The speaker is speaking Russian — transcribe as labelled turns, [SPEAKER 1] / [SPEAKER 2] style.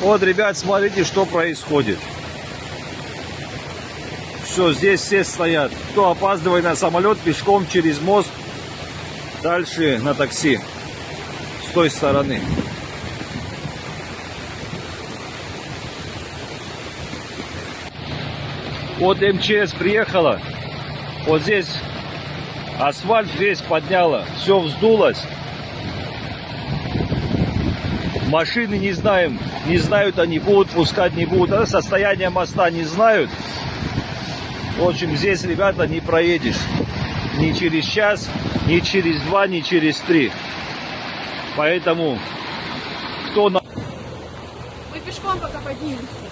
[SPEAKER 1] Вот, ребят, смотрите, что происходит. Все, здесь все стоят. Кто опаздывает на самолет, пешком через мост. Дальше на такси. С той стороны. Вот МЧС приехала. Вот здесь асфальт весь подняла. Все вздулось. Машины не знаем. Не знают они, будут пускать, не будут. Состояние моста не знают. В общем, здесь, ребята, не проедешь. Ни через час, ни через 2, ни через 3. Поэтому, кто на...
[SPEAKER 2] Мы пешком пока поднимемся.